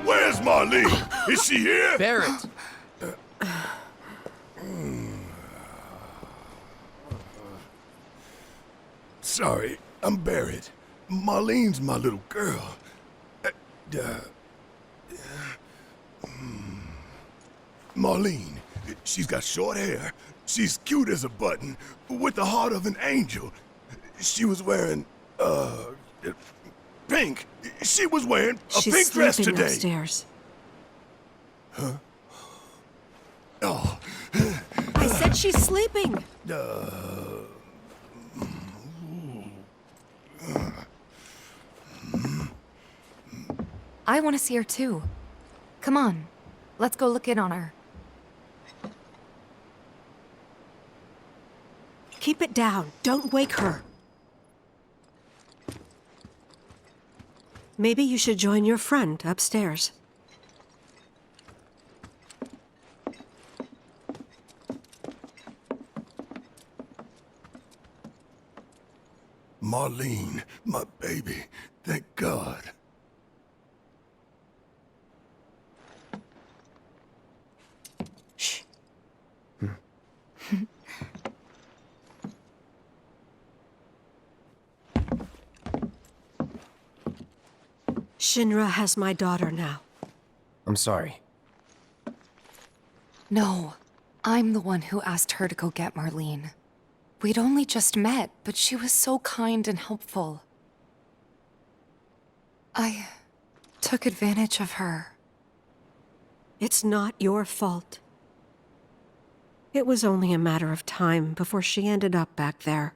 Where's Marlene? Is she here? Barrett! Sorry, I'm Barrett. Marlene's my little girl. Marlene, she's got short hair. She's cute as a button, with the heart of an angel. She was wearing, pink. She was wearing a pink dress today. Upstairs. Oh. I said she's sleeping. I want to see her too. Come on, let's go look in on her. Keep it down. Don't wake her. Maybe you should join your friend upstairs. Marlene, my baby. Thank God. Shh. Shinra has my daughter now. I'm sorry. No, I'm the one who asked her to go get Marlene. We'd only just met, but she was so kind and helpful. I took advantage of her. It's not your fault. It was only a matter of time before she ended up back there.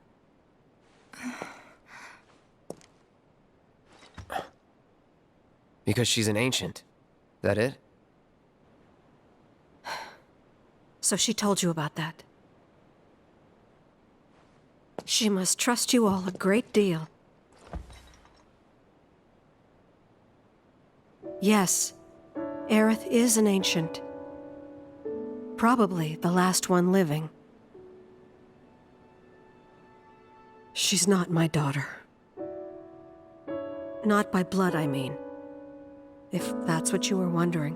Because she's an ancient. That it? So she told you about that. She must trust you all a great deal. Yes, Aerith is an ancient. Probably the last one living. She's not my daughter. Not by blood, I mean. If that's what you were wondering.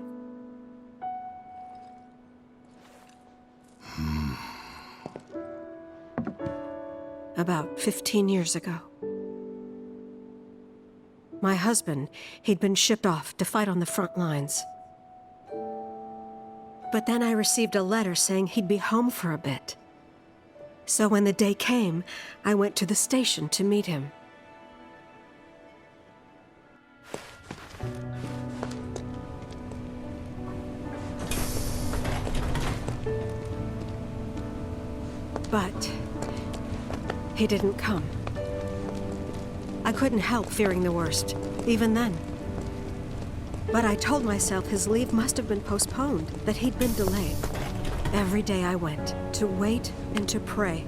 About 15 years ago. My husband, he'd been shipped off to fight on the front lines. But then I received a letter saying he'd be home for a bit. So when the day came, I went to the station to meet him. But he didn't come. I couldn't help fearing the worst, even then. But I told myself his leave must have been postponed, that he'd been delayed. Every day I went, to wait and to pray.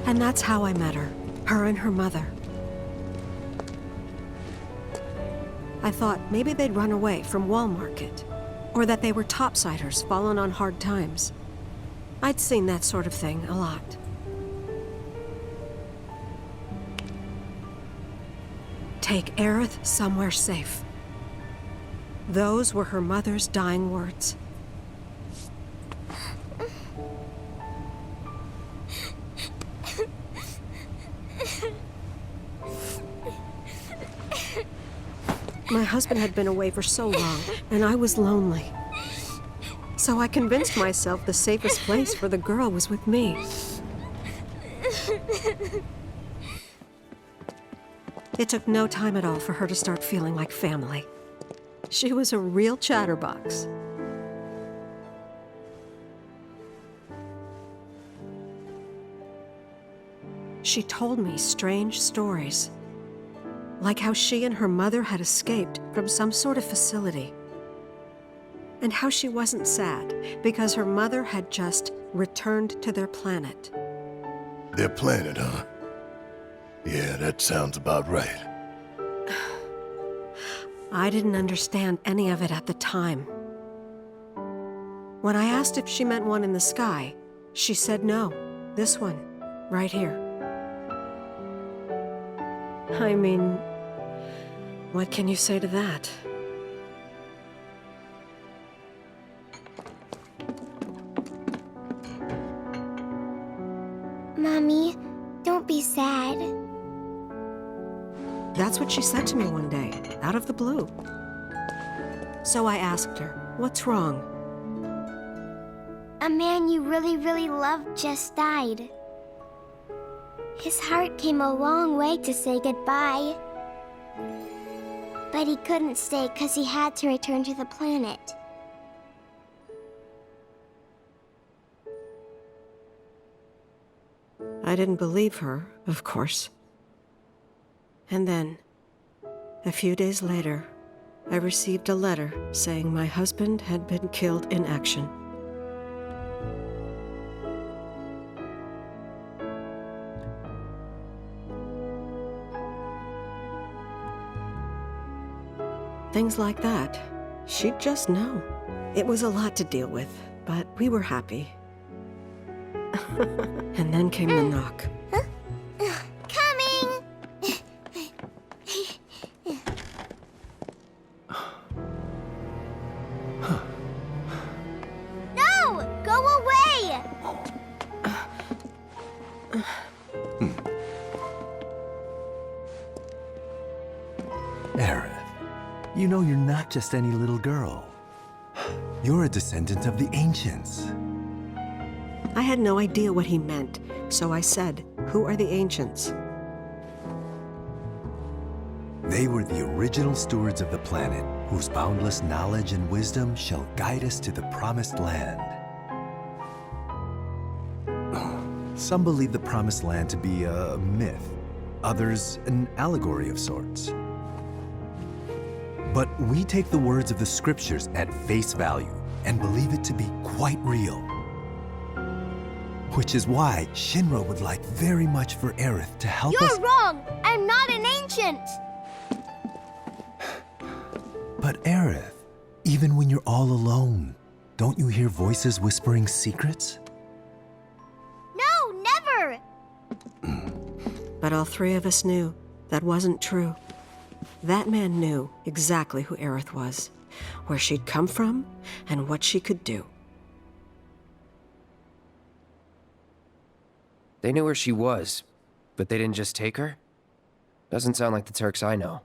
And that's how I met her and her mother. I thought maybe they'd run away from Wall Market, or that they were topsiders fallen on hard times. I'd seen that sort of thing a lot. Take Aerith somewhere safe. Those were her mother's dying words. My husband had been away for so long, and I was lonely. So I convinced myself the safest place for the girl was with me. It took no time at all for her to start feeling like family. She was a real chatterbox. She told me strange stories. Like how she and her mother had escaped from some sort of facility. And how she wasn't sad because her mother had just returned to their planet. Their planet, huh? Yeah, that sounds about right. I didn't understand any of it at the time. When I asked if she meant one in the sky, she said no, this one. right here. I mean, what can you say to that? Mommy, don't be sad. That's what she said to me one day, out of the blue. So I asked her, what's wrong? A man you really, really loved just died. His heart came a long way to say goodbye. But he couldn't stay because he had to return to the planet. I didn't believe her, of course. And then, a few days later, I received a letter saying my husband had been killed in action. Things like that. She'd just know. It was a lot to deal with, but we were happy. And then came the knock. Coming! No! Go away! Aerith, you know you're not just any little girl. You're a descendant of the ancients. I had no idea what he meant, so I said, "Who are the ancients?" They were the original stewards of the planet, whose boundless knowledge and wisdom shall guide us to the promised land. Some believe the promised land to be a myth, others an allegory of sorts. But we take the words of the scriptures at face value and believe it to be quite real. Which is why Shinra would like very much for Aerith to help us. You're wrong! I'm not an ancient! But Aerith, even when you're all alone, don't you hear voices whispering secrets? No, never! But all three of us knew that wasn't true. That man knew exactly who Aerith was, where she'd come from, and what she could do. They knew where she was, but they didn't just take her? Doesn't sound like the Turks I know.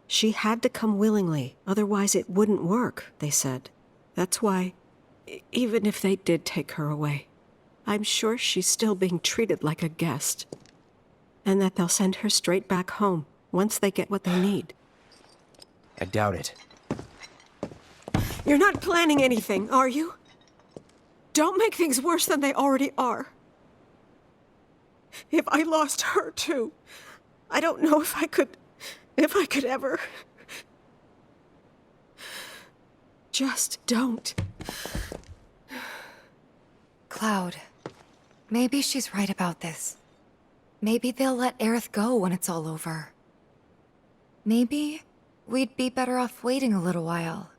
She had to come willingly, otherwise it wouldn't work, they said. That's why, even if they did take her away, I'm sure she's still being treated like a guest. And that they'll send her straight back home, once they get what they need. I doubt it. You're not planning anything, are you? Don't make things worse than they already are. If I lost her too, I don't know if I could ever. Just don't. Cloud, maybe she's right about this. Maybe they'll let Aerith go when it's all over. Maybe we'd be better off waiting a little while.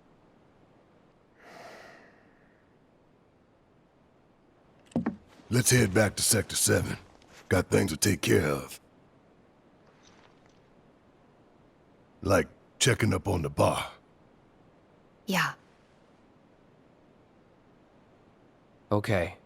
Let's head back to Sector 7. Got things to take care of. Like checking up on the bar. Yeah. Okay.